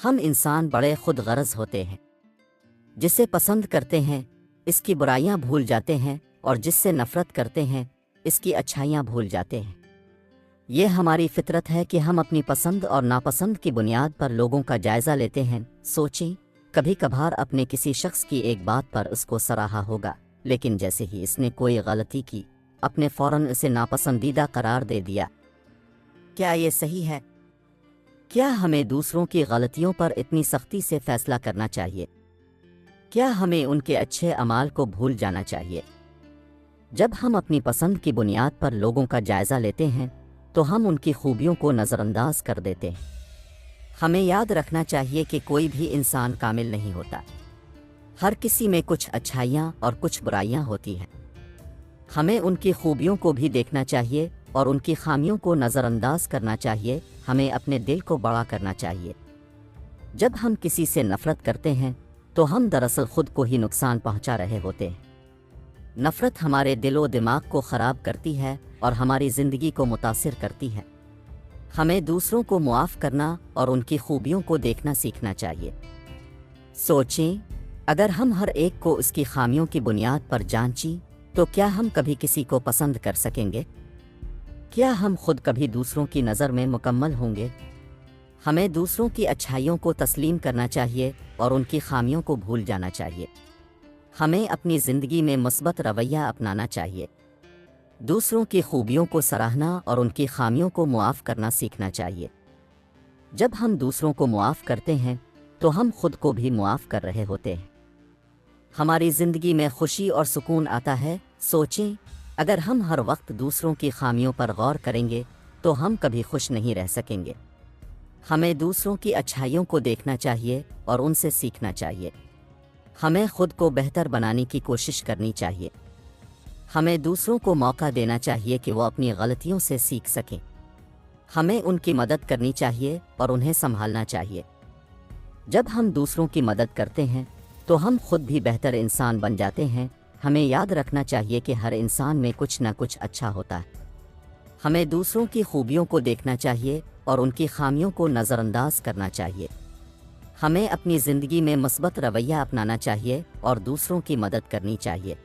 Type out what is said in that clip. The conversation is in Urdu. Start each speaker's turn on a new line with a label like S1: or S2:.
S1: ہم انسان بڑے خود غرض ہوتے ہیں۔ جسے پسند کرتے ہیں اس کی برائیاں بھول جاتے ہیں، اور جس سے نفرت کرتے ہیں اس کی اچھائیاں بھول جاتے ہیں۔ یہ ہماری فطرت ہے کہ ہم اپنی پسند اور ناپسند کی بنیاد پر لوگوں کا جائزہ لیتے ہیں۔ سوچیں، کبھی کبھار اپنے کسی شخص کی ایک بات پر اس کو سراہا ہوگا، لیکن جیسے ہی اس نے کوئی غلطی کی اپنے فوراً اسے ناپسندیدہ قرار دے دیا۔ کیا یہ صحیح ہے؟ کیا ہمیں دوسروں کی غلطیوں پر اتنی سختی سے فیصلہ کرنا چاہیے؟ کیا ہمیں ان کے اچھے اعمال کو بھول جانا چاہیے؟ جب ہم اپنی پسند کی بنیاد پر لوگوں کا جائزہ لیتے ہیں تو ہم ان کی خوبیوں کو نظر انداز کر دیتے ہیں۔ ہمیں یاد رکھنا چاہیے کہ کوئی بھی انسان کامل نہیں ہوتا۔ ہر کسی میں کچھ اچھائیاں اور کچھ برائیاں ہوتی ہیں۔ ہمیں ان کی خوبیوں کو بھی دیکھنا چاہیے اور ان کی خامیوں کو نظر انداز کرنا چاہیے۔ ہمیں اپنے دل کو بڑا کرنا چاہیے۔ جب ہم کسی سے نفرت کرتے ہیں تو ہم دراصل خود کو ہی نقصان پہنچا رہے ہوتے ہیں۔ نفرت ہمارے دل و دماغ کو خراب کرتی ہے اور ہماری زندگی کو متاثر کرتی ہے۔ ہمیں دوسروں کو معاف کرنا اور ان کی خوبیوں کو دیکھنا سیکھنا چاہیے۔ سوچیں، اگر ہم ہر ایک کو اس کی خامیوں کی بنیاد پر جانچیں تو کیا ہم کبھی کسی کو پسند کر سکیں گے؟ کیا ہم خود کبھی دوسروں کی نظر میں مکمل ہوں گے؟ ہمیں دوسروں کی اچھائیوں کو تسلیم کرنا چاہیے اور ان کی خامیوں کو بھول جانا چاہیے۔ ہمیں اپنی زندگی میں مثبت رویہ اپنانا چاہیے۔ دوسروں کی خوبیوں کو سراہنا اور ان کی خامیوں کو معاف کرنا سیکھنا چاہیے۔ جب ہم دوسروں کو معاف کرتے ہیں تو ہم خود کو بھی معاف کر رہے ہوتے ہیں۔ ہماری زندگی میں خوشی اور سکون آتا ہے۔ سوچیں، اگر ہم ہر وقت دوسروں کی خامیوں پر غور کریں گے تو ہم کبھی خوش نہیں رہ سکیں گے۔ ہمیں دوسروں کی اچھائیوں کو دیکھنا چاہیے اور ان سے سیکھنا چاہیے۔ ہمیں خود کو بہتر بنانے کی کوشش کرنی چاہیے۔ ہمیں دوسروں کو موقع دینا چاہیے کہ وہ اپنی غلطیوں سے سیکھ سکیں۔ ہمیں ان کی مدد کرنی چاہیے اور انہیں سنبھالنا چاہیے۔ جب ہم دوسروں کی مدد کرتے ہیں تو ہم خود بھی بہتر انسان بن جاتے ہیں۔ ہمیں یاد رکھنا چاہیے کہ ہر انسان میں کچھ نہ کچھ اچھا ہوتا ہے۔ ہمیں دوسروں کی خوبیوں کو دیکھنا چاہیے اور ان کی خامیوں کو نظر انداز کرنا چاہیے۔ ہمیں اپنی زندگی میں مثبت رویہ اپنانا چاہیے اور دوسروں کی مدد کرنی چاہیے۔